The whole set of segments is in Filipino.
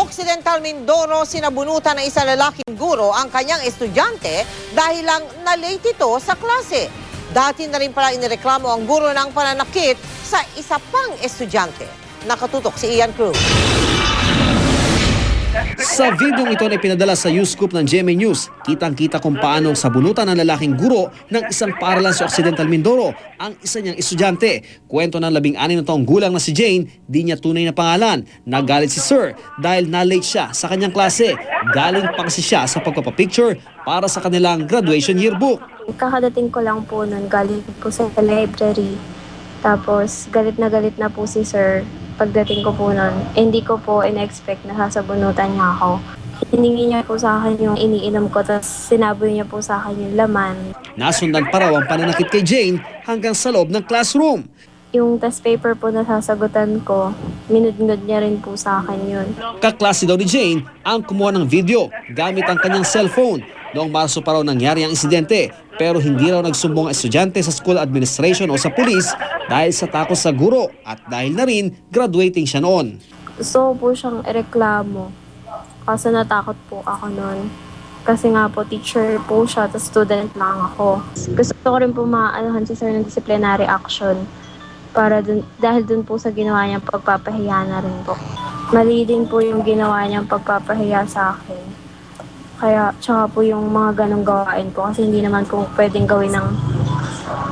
Occidental Mindoro, sinabunutan ng isang lalaking guro ang kanyang estudyante dahil lang na-late ito sa klase. Dati na rin pala inireklamo ang guro ng pananakit sa isa pang estudyante. Nakatutok si Ian Cruz. Sa videong ito na ipinadala sa U-Scoop ng GMA News, kitang-kita kung paano sabunutan ng lalaking guro ng isang paaralan sa Occidental Mindoro ang isa niyang estudyante. Kwento ng 16 na taong gulang na si Jane, di niya tunay na pangalan. Nagalit si Sir dahil na-late siya sa kanyang klase. Galing pa kasi siya sa pagpapapicture para sa kanilang graduation yearbook. Kakadating ko lang po nun, galing po sa library. Tapos galit na po si Sir. Pagdating ko po nun, hindi ko po in-expect na sasabunutan niya ako. Hiningi niya po sa akin yung iniinom ko, tapos sinaboy niya po sa akin yung laman. Nasundan pa raw ang pananakit kay Jane hanggang sa loob ng classroom. Yung test paper po na sasagutan ko, minudngod niya rin po sa akin yun. Kaklase daw ni Jane ang kumuha ng video gamit ang kanyang cellphone. Noong Marso pa raw nangyari ang insidente, pero hindi raw nagsumbong ang estudyante sa school administration o sa pulis dahil sa takot sa guro at dahil na rin graduating siya noon. Gusto ko po siyang ireklamo kasi natakot po ako noon. Kasi nga po teacher po siya, tapos student lang ako. Gusto ko rin po maaanuhan si Sir ng disciplinary action para dahil dun po sa ginawa niyang pagpapahiya na rin po. Mali din po yung ginawa niyang pagpapahiya sa akin. Kaya tsaka po yung mga ganong gawain po kasi hindi naman po pwedeng gawin ng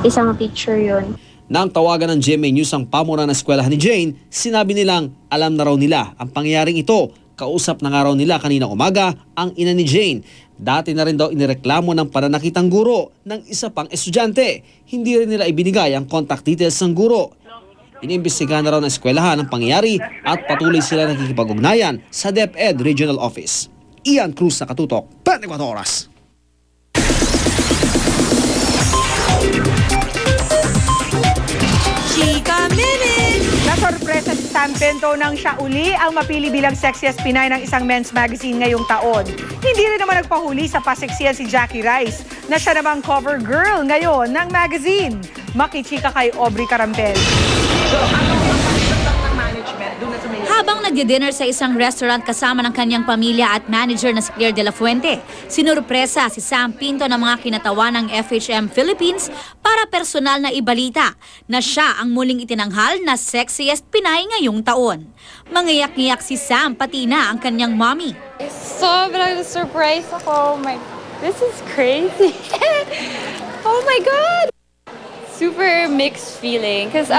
isang teacher yun. Nang tawagan ng GMA News ang pamunan ng eskwelahan ni Jane, sinabi nilang alam na raw nila ang pangyayaring ito. Kausap na nga raw nila kanina umaga ang ina ni Jane. Dati na rin daw inireklamo ng pananakitang guro ng isa pang estudyante. Hindi rin nila ibinigay ang contact details ng guro. Iniimbestigahan na raw ng eskwelahan ang pangyayari at patuloy sila nakikipag-ugnayan sa DepEd Regional Office. Ian Cruz, Nakatutok, 24 Oras. Chika Minute! Nasorpresa si Sam Pinto nang siya uli ang mapili bilang sexiest Pinay ng isang men's magazine ngayong taon. Hindi rin naman nagpahuli sa paseksiyan si Jackie Rice na siya namang cover girl ngayon ng magazine. Makichika kay Aubrey Carampel. Habang nagdi-dinner sa isang restaurant kasama ng kanyang pamilya at manager na si Claire De La Fuente, sinurpresa si Sam Pinto ng mga kinatawan ng FHM Philippines para personal na ibalita na siya ang muling itinanghal na sexiest Pinay ngayong taon. Mangiyak-ngiyak si Sam pati na ang kanyang mommy. Sobrang surprise ako. This is crazy. Oh my God! Super mixed feeling. Because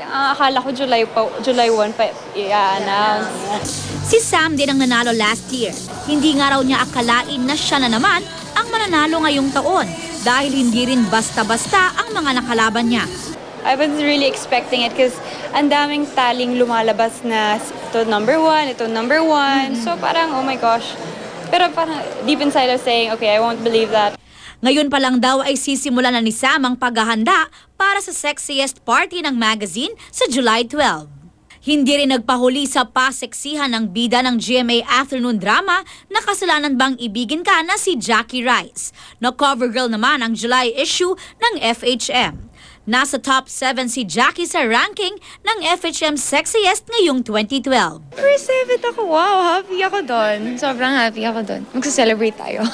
akala ko July 1 pa i-announce. Si Sam din ang nanalo last year. Hindi nga raw niya akalain na siya na naman ang mananalo ngayong taon dahil hindi rin basta-basta ang mga nakalaban niya. I was really expecting it because ang daming taling lumalabas na ito number 1, ito number 1. So parang, oh my gosh. Pero parang deep inside I was saying, okay, I won't believe that. Ngayon pa lang daw ay sisimulan na ni Sam ang paghahanda para sa sexiest party ng magazine sa July 12. Hindi rin nagpahuli sa paseksihan ng bida ng GMA afternoon drama na Kasalanan Bang Ibigin Ka na si Jackie Rice. Na cover girl naman ang July issue ng FHM. Nasa top 7 si Jackie sa ranking ng FHM Sexiest ngayong 2012. First 7 ako, wow, happy ako doon. Sobrang happy ako doon. Magsa-celebrate tayo.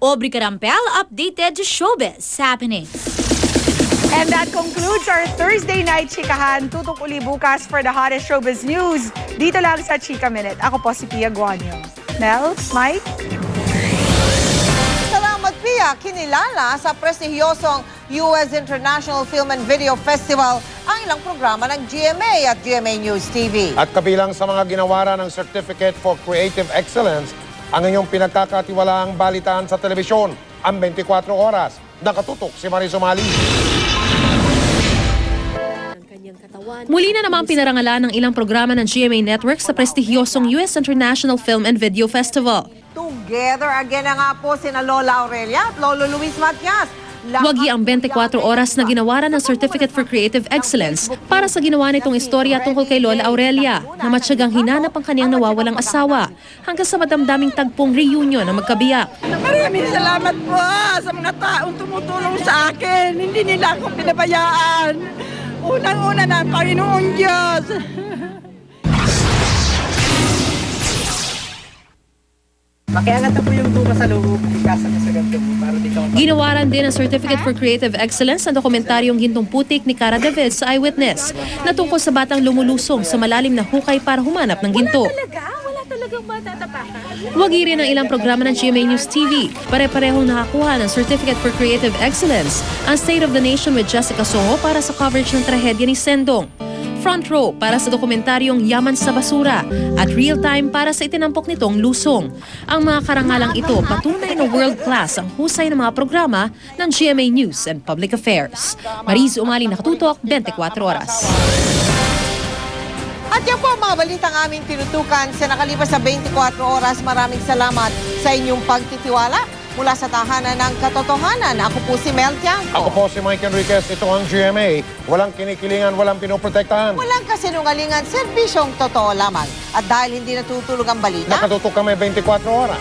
Aubrey Carampel, updated showbiz happening. And that concludes our Thursday night chikahan. Tutok uli bukas for the hottest showbiz news. Dito lang sa Chika Minute. Ako po si Pia Guanyo. Mel, Mike? Salamat, Pia. Kinilala sa prestihiyosong US International Film and Video Festival ang ilang programa ng GMA at GMA News TV. At kabilang sa mga ginawaran ng Certificate for Creative Excellence, ang inyong pinagkakatiwalaang balitaan sa telebisyon, ang 24 oras. Nakatutok si Marie Sumali. Muli na namang pinarangalan ng ilang programa ng GMA Network sa prestihiyosong US International Film and Video Festival. Together again na nga po sina Lola Aurelia at Lolo Luis Matias. Wagi ang 24 oras na ginawaran ng Certificate for Creative Excellence para sa ginawa nitong istorya tungkol kay Lola Aurelia na matyagang hinanap ang kaniyang nawawalang asawa hanggang sa madamdaming tagpong reunion na magkabiyak. Maraming salamat po sa mga taong tumutulong sa akin. Hindi nila ako pinabayaan. Unang-una na ang Panginoong Diyos. Makiangat na po yung tuka sa loob, ikasa niya sa ganito po, para di ka Ginawaran din ang Certificate for Creative Excellence ang dokumentaryong Gintong Putik ni Cara David sa Eyewitness na tungkol sa batang lumulusong sa malalim na hukay para humanap ng ginto. Wala talagang matatapakan. Wagi rin ang ilang programa ng GMA News TV. Pare-parehong nakakuha ng Certificate for Creative Excellence ang State of the Nation with Jessica Soho para sa coverage ng trahedya ni Sendong. Front Row para sa dokumentaryong Yaman sa Basura at Real Time para sa itinampok nitong Lusong. Ang mga karangalang ito patunay na world-class ang husay ng mga programa ng GMA News and Public Affairs. Mariz Umali, Nakatutok, 24 Oras. At yan po ang mga balitang aming tinutukan sa nakalipas sa 24 oras. Maraming salamat sa inyong pagtitiwala. Mula sa tahanan ng katotohanan, ako po si Mel Tiangco. Ako po si Mike Enriquez. Ito ang GMA. Walang kinikilingan, walang pinoprotektahan. Walang kasinungalingan, serbisyong totoo lamang. At dahil hindi natutulog ang balita, Nakatutok kami 24 oras.